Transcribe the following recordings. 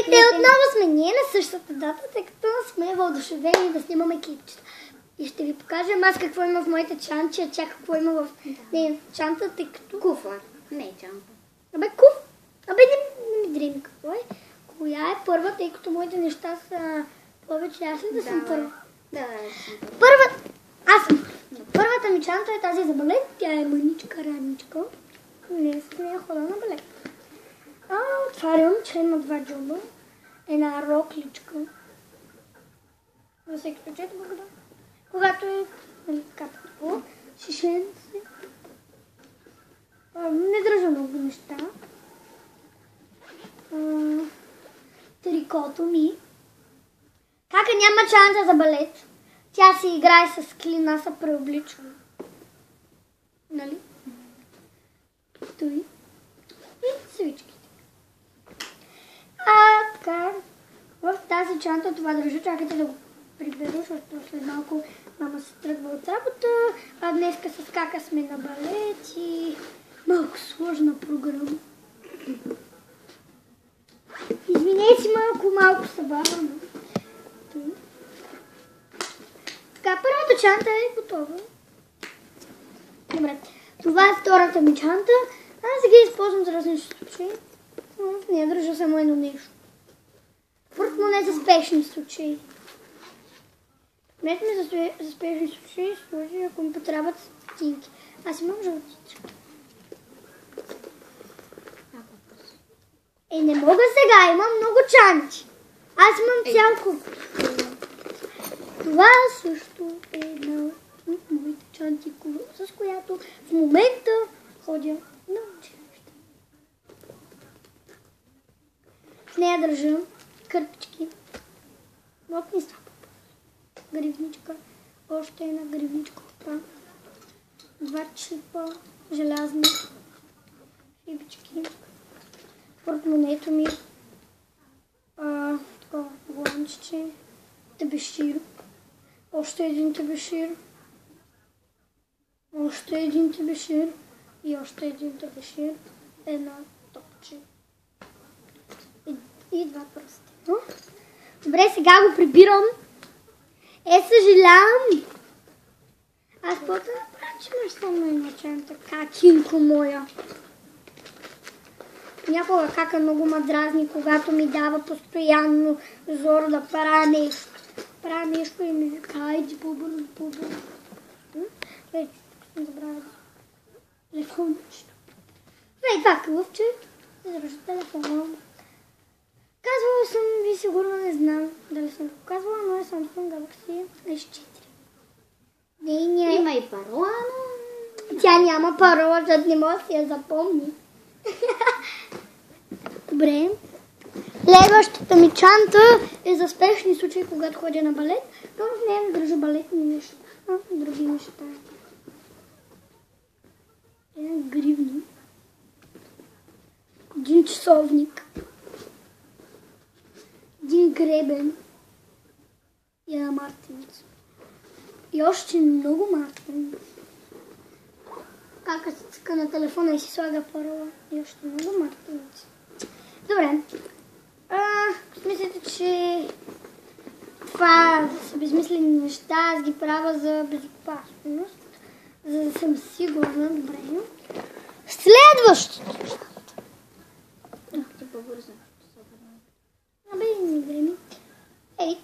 Здравейте, отново сме ние на същата дата, тъй като сме въодушевени да снимаме клипчета. И ще ви покажем аз какво има в моите чанти, а тя какво има в чанта, тъй като... Куфър, не чанта. Абе, не ми дреми какво е. Коя е първа, тъй като моите неща са повече, аз ли да съм първа? Да. Аз съм. Първата ми чанта е тази за балет, тя е мъничка, раничка. Не съм хода на балет. Отварям, че има два джоба. Една рокличка. За всеки случай, когато е така такова, шишенце. Не държа много неща. Трикото ми. Кака няма чанта за балет. Тя си играе с клина, се преоблича. Нали? Той. И свичките. Така. В тази чанта това държа. Чакайте да го прибера, защото след малко мама се тръгва от работа. А днеска с Кака сме на балет и малко сложна програма. Извинете си малко се бавам. Така, първата чанта е готова. Добре, това е втората ми чанта. Аз сега използвам за различни случаи. В нея държа само едно нещо. Портмоне за спешни случаи. Мет ми за спешни случаи, ако ми потребват стотинки. Аз имам жълтичка. Не мога сега, имам много чанти. Аз имам цял куп. Това също е една от моите чанти, с която в момента ходя на училище. В нея държа кърпички, лопни сапа, гривничка, още една гривничка, два чипа, желязни, шибички, портмонето ми, такова гланче, тебешир, още един тебешир, още един тебешир и още един тебешир, една топче и два пръста. Добре, сега го прибирам. Съжалявам. Аз по-то направя, че имаш само една чанта. Какинко моя. Някога Кака много ма дразни, когато ми дава постоянно зор да правя нещо. Правя нещо и ми вика, айди по-бързо. Вече, съм забравя леко нещо. Това клъвче, заръжда телефона. Казвала съм ви, сигурно не знам дали съм го казвала, но е Samsung Galaxy S4. Има и парола, но... Тя няма парола, защото не може да си я запомни. Добре. Следващата ми чанта е за спешни случаи, когато ходя на балет, но в нея не държа балетни неща, други неща. Гривни. Един часовник. Един гребен и една мартеница. И още много мартеница. Кака се цъка на телефона и си слага парола. И още много мартеница. Добре. Мислите, че това са безмислени неща, аз ги правя за безопасност, за да съм сигурна. Добре. Следващото. По-бързо. Не време.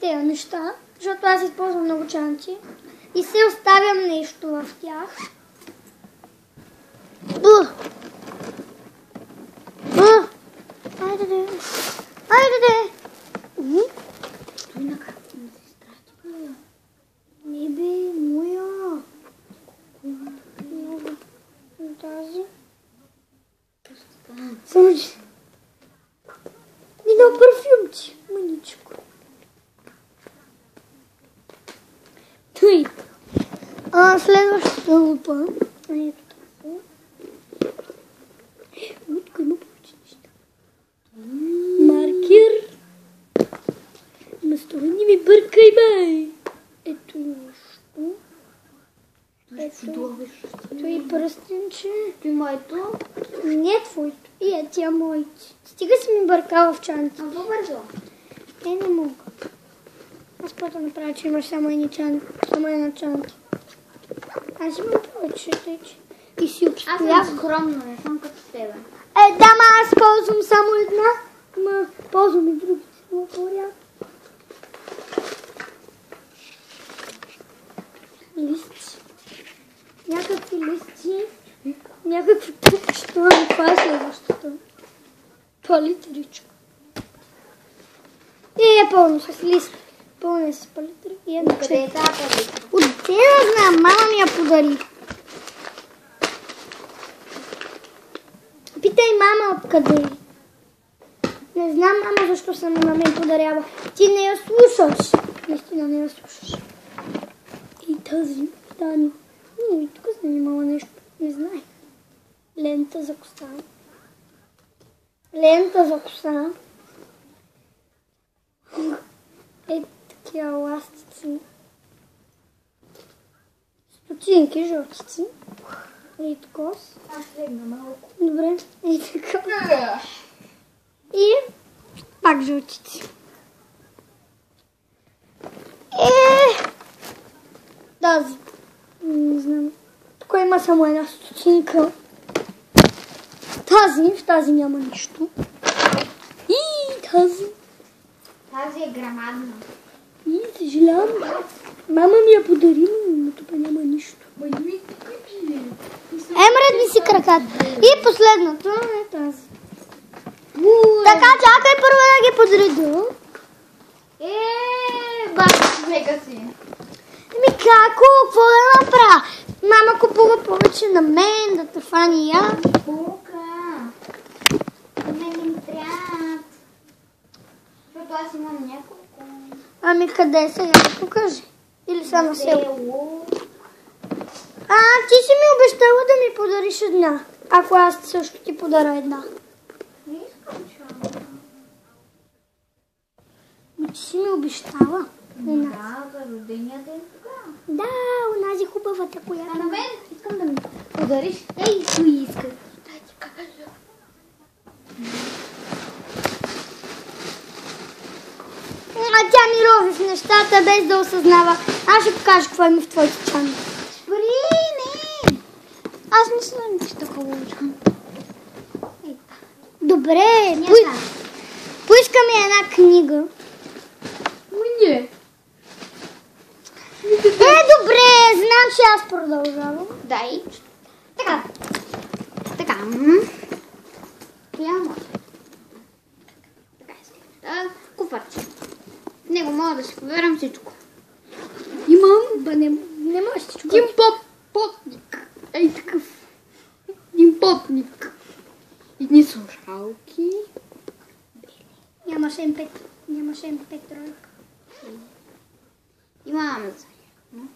Тези неща, защото аз използвам много чанти и се оставям нещо в тях. Айде. Той на как не се страти, бе? Не бе, моя. Тази. Само че... Едно парфюмче, мъничко. Той. Следващата лупа. Ето така. Тук има повече неща. Маркер. Ма стой, не ми бъркай, бе. Ето нещо. Ето. Той пръстенче. И моето. Не твоето. И е тя моите. Стига си ми бъркала в чанти. А по-бързо. Не мога. Аз просто направя, че имаш само една чанта. Аз имам повече, тъй че. И си Аз обстоявам. съм скромно, не съм като тебе. Да, аз ползвам само една. Ма ползвам и другите. Много по-рядко. Листи. Някакви листи. Някакви купчета. Това е следващото. Палитричка. И е пълно с листи. Пълно е с палитри. И е Къде е тази палитра? Откъде не знам, мама ми я подари. Питай мама откъде. Не знам, мама, защо съм на мен подарява. Ти не я слушаш. Наистина не я слушаш. И тази Дани. И тук се занимава нещо. Не знае. Лента за коса. Лента за коса. Е, такива ластици. Стотинки, жълтици. И такова. Аз легна малко. Добре. И така. И пак жълтици. Тази. Не знам. Тук има само една стотинка. В тази няма нищо. И тази. Тази е грамадна. И съжалявам. Мама ми я подарила, но тук няма нищо. Мред ми си краката. И последното е тази. Така, чакай първо да ги подреда. Баш, века си. Како? Какво да направя? Мама купува повече на мен, да те фани я. Бука. Не ми трябва. Защото аз имам няколко. Ами къде са? Я да покажи. Или са на село? Ти си ми обещала да ми подариш една. Ако аз също ти подаря една. Не искам чао. Ти си ми обещала. Да, за родения ден тогава. Да, онази хубавата, която... На мен искам да ми подариш. Ей, кои искаш? Дай ти кажа. Тя ми рови в нещата, без да осъзнава. Аз ще покажа какво има в твоите чанти. Спри, не! Аз не съм нищо хубаво чанта. Добре, поиска ми една книга. Не. Добре, знам, че аз продължавам. Дай. Така. Няма. Така е. Куфарче. В него мога да си поверам всичко. Имам. Не можеш всичко. Един потник. Ей такъв. Един потник. Едни слушалки. Нямаш МП тройка. Имам зарядно.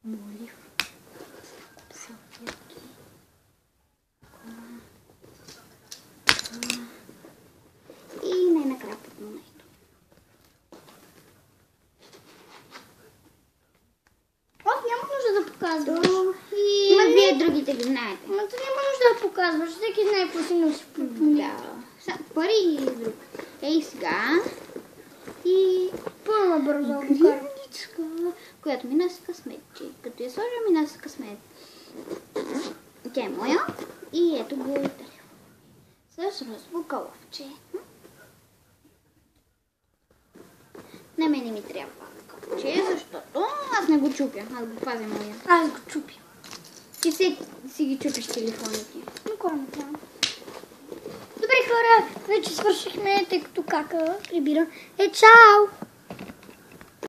Молив. Салфетки. И най-накрая подмонето. Няма нужда да показваш. Има вие другите ги знаете. Но ти няма нужда да показваш. Всеки знае какво си носи в портмонето. Да. Пари и друг. Ей сега. И Пълна бързо. гривничка, която ми носи късметче. Като я сложа, ми носи късмет. Тя е моя. И ето го и телефон. С разлука лъвче. На мене ми трябва лъвче, защото аз не го чупя. Аз го пазя моя. Аз го чупя. Ти си ги чупиш телефоните. Никога не трябва. Добре, хора, вече свършихме, тъй като кака прибира. Чао!